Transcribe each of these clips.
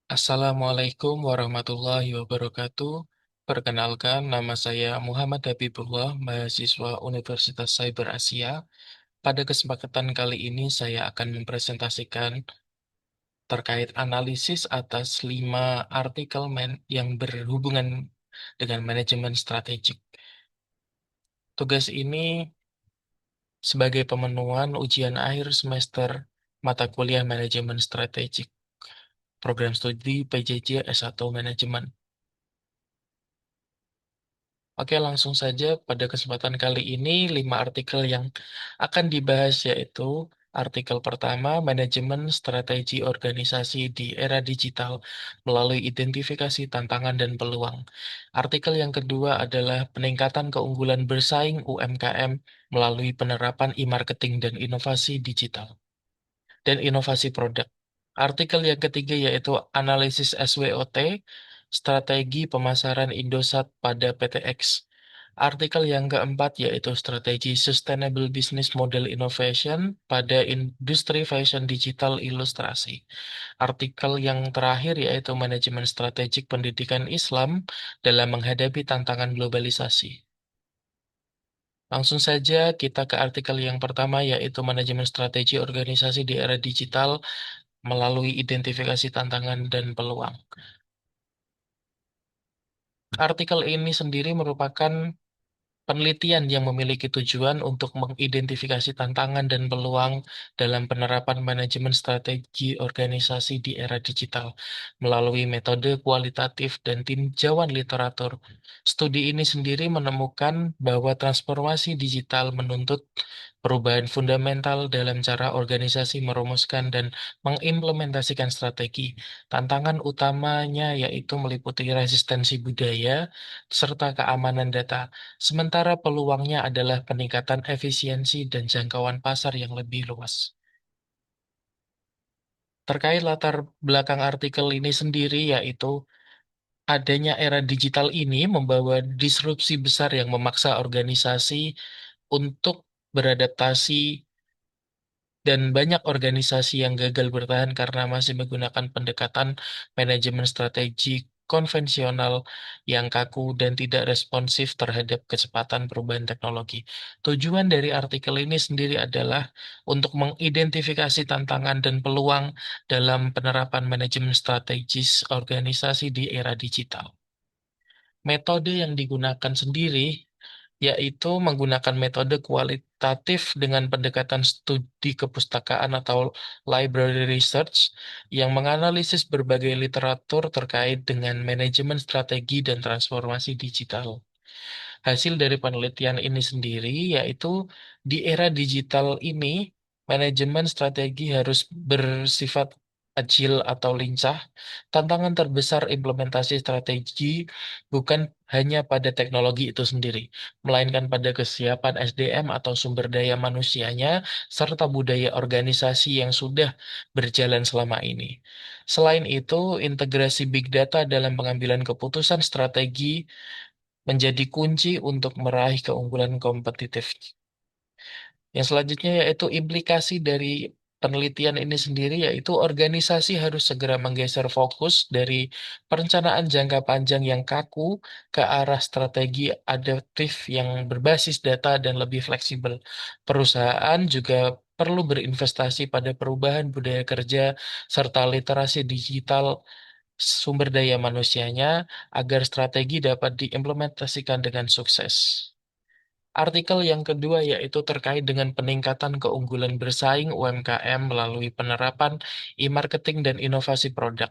Assalamualaikum warahmatullahi wabarakatuh. Perkenalkan, nama saya Muhammad Habibullah, mahasiswa Universitas Cyber Asia. Pada kesempatan kali ini, saya akan mempresentasikan terkait analisis atas 5 artikel yang berhubungan dengan manajemen strategik. Tugas ini sebagai pemenuhan ujian akhir semester mata kuliah manajemen strategik, program studi PJJ S1 Manajemen. Oke, langsung saja pada kesempatan kali ini 5 artikel yang akan dibahas yaitu artikel pertama, manajemen strategi organisasi di era digital melalui identifikasi tantangan dan peluang. Artikel yang kedua adalah peningkatan keunggulan bersaing UMKM melalui penerapan e-marketing dan inovasi digital dan inovasi produk. Artikel yang ketiga yaitu analisis SWOT, strategi pemasaran Indosat pada PTX. Artikel yang keempat yaitu strategi Sustainable Business Model Innovation pada industri fashion digital ilustrasi. Artikel yang terakhir yaitu manajemen strategik pendidikan Islam dalam menghadapi tantangan globalisasi. Langsung saja kita ke artikel yang pertama yaitu manajemen strategi organisasi di era digital melalui identifikasi tantangan dan peluang. Artikel ini sendiri merupakan penelitian yang memiliki tujuan untuk mengidentifikasi tantangan dan peluang dalam penerapan manajemen strategi organisasi di era digital melalui metode kualitatif dan tinjauan literatur. Studi ini sendiri menemukan bahwa transformasi digital menuntut perubahan fundamental dalam cara organisasi merumuskan dan mengimplementasikan strategi. Tantangan utamanya yaitu meliputi resistensi budaya serta keamanan data. Sementara peluangnya adalah peningkatan efisiensi dan jangkauan pasar yang lebih luas. Terkait latar belakang artikel ini sendiri, yaitu adanya era digital ini membawa disrupsi besar yang memaksa organisasi untuk beradaptasi dan banyak organisasi yang gagal bertahan karena masih menggunakan pendekatan manajemen strategi konvensional yang kaku dan tidak responsif terhadap kecepatan perubahan teknologi. Tujuan dari artikel ini sendiri adalah untuk mengidentifikasi tantangan dan peluang dalam penerapan manajemen strategis organisasi di era digital. Metode yang digunakan sendiri yaitu menggunakan metode kualitatif dengan pendekatan studi kepustakaan atau library research yang menganalisis berbagai literatur terkait dengan manajemen strategi dan transformasi digital. Hasil dari penelitian ini sendiri yaitu di era digital ini, manajemen strategi harus bersifat agil atau lincah. Tantangan terbesar implementasi strategi bukan hanya pada teknologi itu sendiri, melainkan pada kesiapan SDM atau sumber daya manusianya, serta budaya organisasi yang sudah berjalan selama ini. Selain itu, integrasi big data dalam pengambilan keputusan strategi menjadi kunci untuk meraih keunggulan kompetitif. Yang selanjutnya yaitu implikasi dari penelitian ini sendiri yaitu organisasi harus segera menggeser fokus dari perencanaan jangka panjang yang kaku ke arah strategi adaptif yang berbasis data dan lebih fleksibel. Perusahaan juga perlu berinvestasi pada perubahan budaya kerja serta literasi digital sumber daya manusianya agar strategi dapat diimplementasikan dengan sukses. Artikel yang kedua yaitu terkait dengan peningkatan keunggulan bersaing UMKM melalui penerapan e-marketing dan inovasi produk.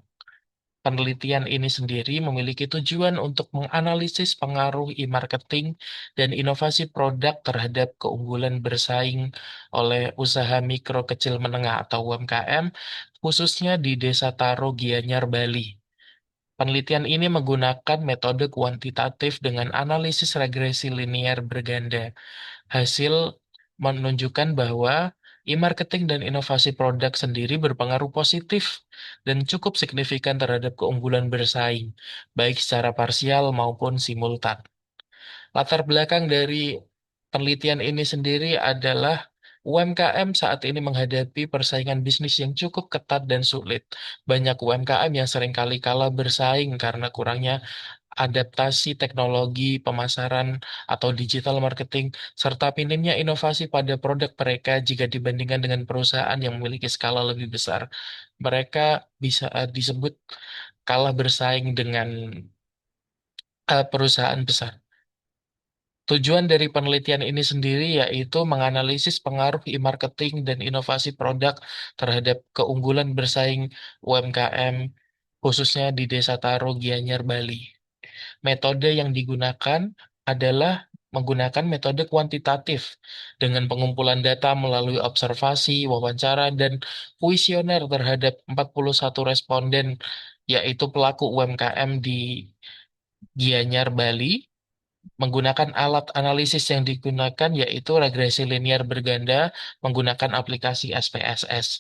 Penelitian ini sendiri memiliki tujuan untuk menganalisis pengaruh e-marketing dan inovasi produk terhadap keunggulan bersaing oleh usaha mikro kecil menengah atau UMKM, khususnya di Desa Taro, Gianyar, Bali. Penelitian ini menggunakan metode kuantitatif dengan analisis regresi linear berganda. Hasil menunjukkan bahwa e-marketing dan inovasi produk sendiri berpengaruh positif dan cukup signifikan terhadap keunggulan bersaing, baik secara parsial maupun simultan. Latar belakang dari penelitian ini sendiri adalah UMKM saat ini menghadapi persaingan bisnis yang cukup ketat dan sulit. Banyak UMKM yang seringkali kalah bersaing karena kurangnya adaptasi teknologi, pemasaran, atau digital marketing, serta minimnya inovasi pada produk mereka jika dibandingkan dengan perusahaan yang memiliki skala lebih besar. Mereka bisa disebut kalah bersaing dengan perusahaan besar. Tujuan dari penelitian ini sendiri yaitu menganalisis pengaruh e-marketing dan inovasi produk terhadap keunggulan bersaing UMKM, khususnya di Desa Taro, Gianyar, Bali. Metode yang digunakan adalah menggunakan metode kuantitatif dengan pengumpulan data melalui observasi, wawancara, dan kuesioner terhadap 41 responden, yaitu pelaku UMKM di Gianyar, Bali. Menggunakan alat analisis yang digunakan yaitu regresi linear berganda menggunakan aplikasi SPSS.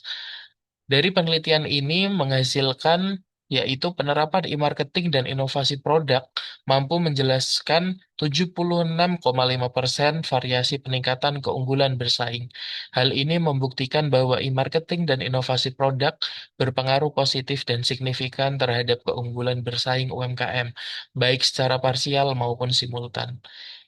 Dari penelitian ini menghasilkan yaitu penerapan e-marketing dan inovasi produk mampu menjelaskan 76,5% variasi peningkatan keunggulan bersaing. Hal ini membuktikan bahwa e-marketing dan inovasi produk berpengaruh positif dan signifikan terhadap keunggulan bersaing UMKM, baik secara parsial maupun simultan.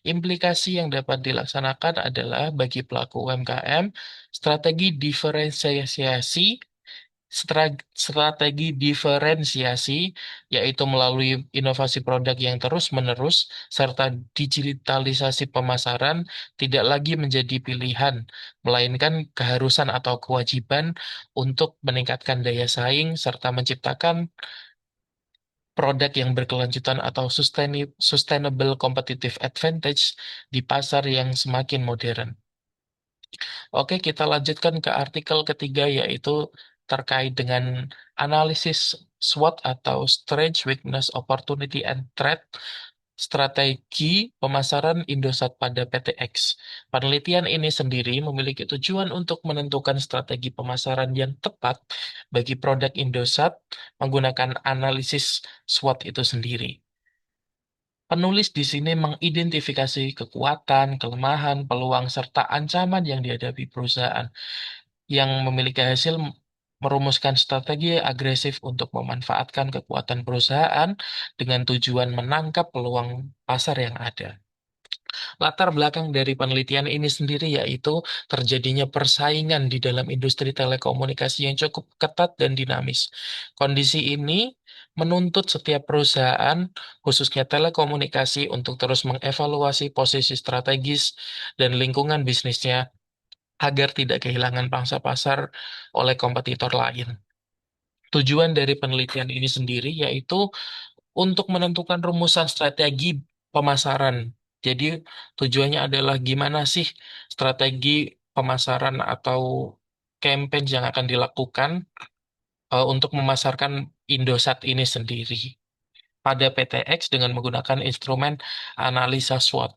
Implikasi yang dapat dilaksanakan adalah bagi pelaku UMKM, strategi diferensiasi strategi diferensiasi, yaitu melalui inovasi produk yang terus-menerus, serta digitalisasi pemasaran, tidak lagi menjadi pilihan, melainkan keharusan atau kewajiban untuk meningkatkan daya saing, serta menciptakan produk yang berkelanjutan atau sustainable competitive advantage di pasar yang semakin modern. Oke, kita lanjutkan ke artikel ketiga yaitu terkait dengan analisis SWOT atau Strength, Weakness, Opportunity, and Threat, strategi pemasaran Indosat pada PTX. Penelitian ini sendiri memiliki tujuan untuk menentukan strategi pemasaran yang tepat bagi produk Indosat menggunakan analisis SWOT itu sendiri. Penulis di sini mengidentifikasi kekuatan, kelemahan, peluang, serta ancaman yang dihadapi perusahaan yang memiliki hasil merumuskan strategi agresif untuk memanfaatkan kekuatan perusahaan dengan tujuan menangkap peluang pasar yang ada. Latar belakang dari penelitian ini sendiri yaitu terjadinya persaingan di dalam industri telekomunikasi yang cukup ketat dan dinamis. Kondisi ini menuntut setiap perusahaan, khususnya telekomunikasi, untuk terus mengevaluasi posisi strategis dan lingkungan bisnisnya agar tidak kehilangan pangsa pasar oleh kompetitor lain. Tujuan dari penelitian ini sendiri yaitu untuk menentukan rumusan strategi pemasaran. Jadi tujuannya adalah gimana sih strategi pemasaran atau campaign yang akan dilakukan untuk memasarkan Indosat ini sendiri pada PTX dengan menggunakan instrumen analisa SWOT.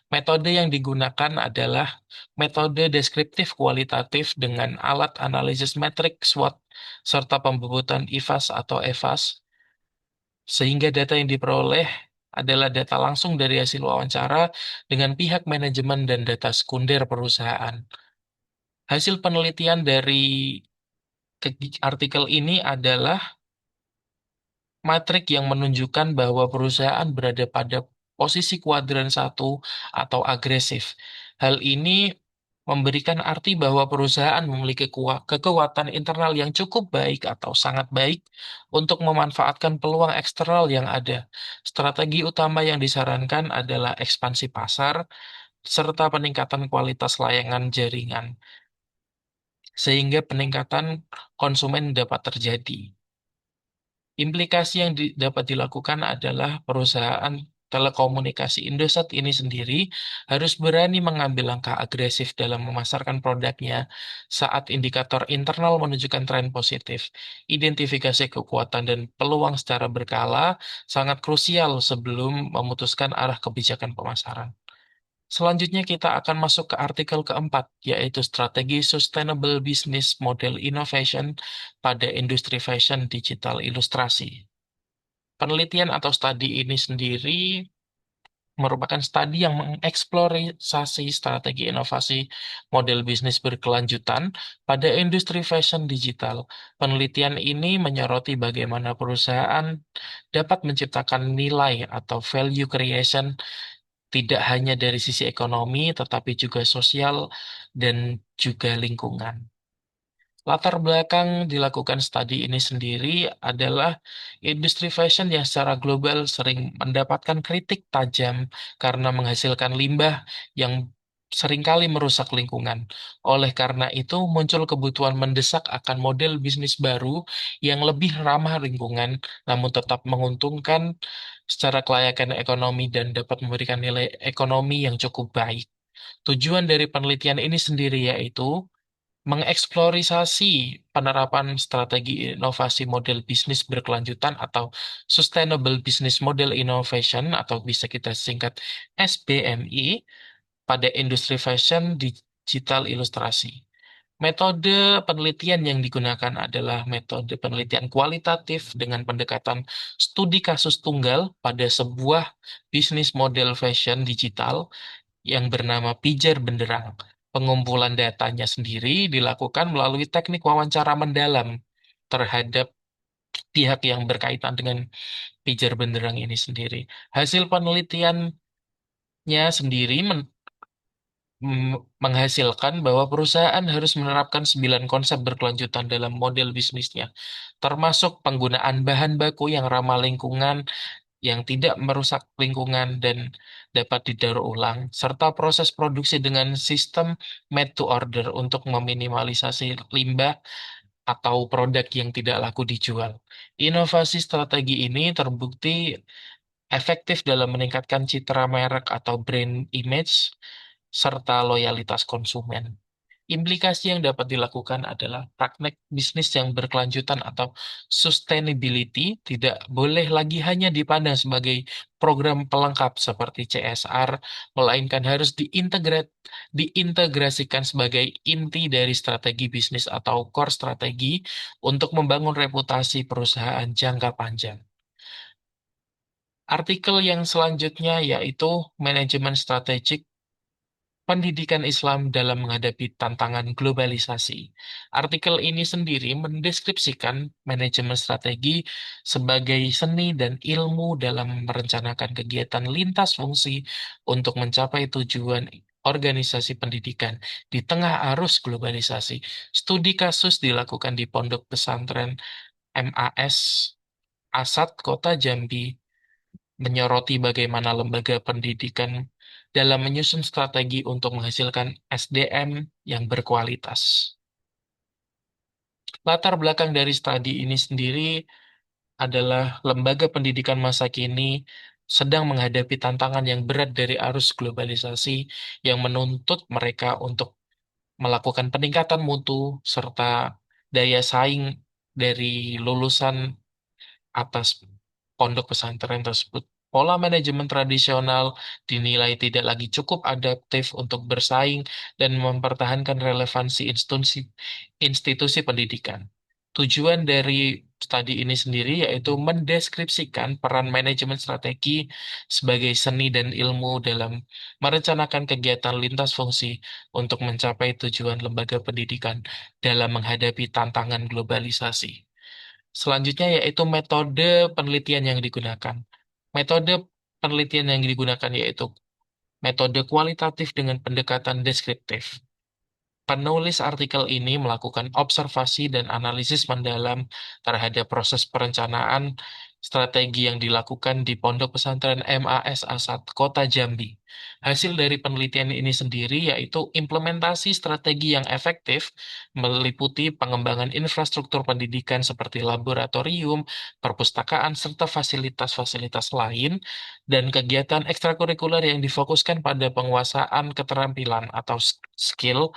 Metode yang digunakan adalah metode deskriptif kualitatif dengan alat analisis metrik SWOT serta pembubutan IFAS atau EVAS, sehingga data yang diperoleh adalah data langsung dari hasil wawancara dengan pihak manajemen dan data sekunder perusahaan. Hasil penelitian dari artikel ini adalah matrik yang menunjukkan bahwa perusahaan berada pada posisi kuadran satu atau agresif. Hal ini memberikan arti bahwa perusahaan memiliki kekuatan internal yang cukup baik atau sangat baik untuk memanfaatkan peluang eksternal yang ada. Strategi utama yang disarankan adalah ekspansi pasar serta peningkatan kualitas layanan jaringan, sehingga peningkatan konsumen dapat terjadi. Implikasi yang dapat dilakukan adalah perusahaan telekomunikasi Indosat ini sendiri harus berani mengambil langkah agresif dalam memasarkan produknya saat indikator internal menunjukkan tren positif. Identifikasi kekuatan dan peluang secara berkala sangat krusial sebelum memutuskan arah kebijakan pemasaran. Selanjutnya kita akan masuk ke artikel keempat, yaitu strategi Sustainable Business Model Innovation pada industri fashion digital ilustrasi. Penelitian atau studi ini sendiri merupakan studi yang mengeksplorasi strategi inovasi model bisnis berkelanjutan pada industri fashion digital. Penelitian ini menyoroti bagaimana perusahaan dapat menciptakan nilai atau value creation tidak hanya dari sisi ekonomi, tetapi juga sosial dan juga lingkungan. Latar belakang dilakukan studi ini sendiri adalah industri fashion yang secara global sering mendapatkan kritik tajam karena menghasilkan limbah yang seringkali merusak lingkungan. Oleh karena itu, muncul kebutuhan mendesak akan model bisnis baru yang lebih ramah lingkungan, namun tetap menguntungkan secara kelayakan ekonomi dan dapat memberikan nilai ekonomi yang cukup baik. Tujuan dari penelitian ini sendiri yaitu mengeksplorasi penerapan strategi inovasi model bisnis berkelanjutan atau Sustainable Business Model Innovation atau bisa kita singkat SBMI pada industri fashion digital ilustrasi. Metode penelitian yang digunakan adalah metode penelitian kualitatif dengan pendekatan studi kasus tunggal pada sebuah bisnis model fashion digital yang bernama pijar benderang. Pengumpulan datanya sendiri dilakukan melalui teknik wawancara mendalam terhadap pihak yang berkaitan dengan pijar benderang ini sendiri. Hasil penelitiannya sendiri menghasilkan bahwa perusahaan harus menerapkan 9 konsep berkelanjutan dalam model bisnisnya, termasuk penggunaan bahan baku yang ramah lingkungan, yang tidak merusak lingkungan dan dapat didaur ulang, serta proses produksi dengan sistem made to order untuk meminimalisasi limbah atau produk yang tidak laku dijual. Inovasi strategi ini terbukti efektif dalam meningkatkan citra merek atau brand image serta loyalitas konsumen. Implikasi yang dapat dilakukan adalah praktek bisnis yang berkelanjutan atau sustainability tidak boleh lagi hanya dipandang sebagai program pelengkap seperti CSR, melainkan harus diintegrasikan sebagai inti dari strategi bisnis atau core strategi untuk membangun reputasi perusahaan jangka panjang. Artikel yang selanjutnya yaitu manajemen strategik pendidikan Islam dalam menghadapi tantangan globalisasi. Artikel ini sendiri mendeskripsikan manajemen strategi sebagai seni dan ilmu dalam merencanakan kegiatan lintas fungsi untuk mencapai tujuan organisasi pendidikan di tengah arus globalisasi. Studi kasus dilakukan di Pondok Pesantren MAS Asad Kota Jambi menyoroti bagaimana lembaga pendidikan dalam menyusun strategi untuk menghasilkan SDM yang berkualitas. Latar belakang dari studi ini sendiri adalah lembaga pendidikan masa kini sedang menghadapi tantangan yang berat dari arus globalisasi yang menuntut mereka untuk melakukan peningkatan mutu serta daya saing dari lulusan atas pondok pesantren tersebut. Pola manajemen tradisional dinilai tidak lagi cukup adaptif untuk bersaing dan mempertahankan relevansi institusi pendidikan. Tujuan dari studi ini sendiri yaitu mendeskripsikan peran manajemen strategi sebagai seni dan ilmu dalam merencanakan kegiatan lintas fungsi untuk mencapai tujuan lembaga pendidikan dalam menghadapi tantangan globalisasi. Selanjutnya yaitu metode penelitian yang digunakan. Metode penelitian yang digunakan yaitu metode kualitatif dengan pendekatan deskriptif. Penulis artikel ini melakukan observasi dan analisis mendalam terhadap proses perencanaan strategi yang dilakukan di Pondok Pesantren MAS Asad, Kota Jambi. Hasil dari penelitian ini sendiri yaitu implementasi strategi yang efektif meliputi pengembangan infrastruktur pendidikan seperti laboratorium, perpustakaan, serta fasilitas-fasilitas lain, dan kegiatan ekstrakurikuler yang difokuskan pada penguasaan keterampilan atau skill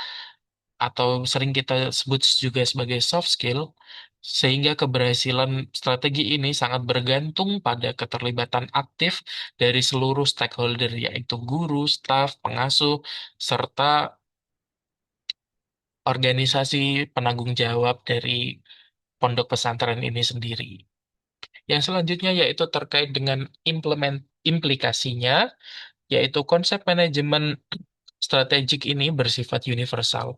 atau sering kita sebut juga sebagai soft skill, sehingga keberhasilan strategi ini sangat bergantung pada keterlibatan aktif dari seluruh stakeholder, yaitu guru, staf, pengasuh, serta organisasi penanggung jawab dari pondok pesantren ini sendiri. Yang selanjutnya yaitu terkait dengan implikasinya. yaitu konsep manajemen strategik ini bersifat universal.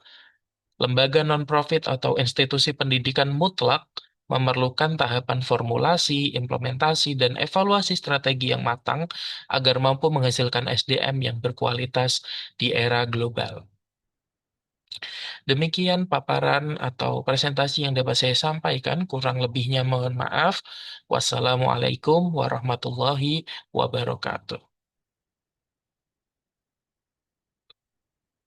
Lembaga non-profit atau institusi pendidikan mutlak memerlukan tahapan formulasi, implementasi, dan evaluasi strategi yang matang agar mampu menghasilkan SDM yang berkualitas di era global. Demikian paparan atau presentasi yang dapat saya sampaikan, kurang lebihnya mohon maaf. Wassalamualaikum warahmatullahi wabarakatuh.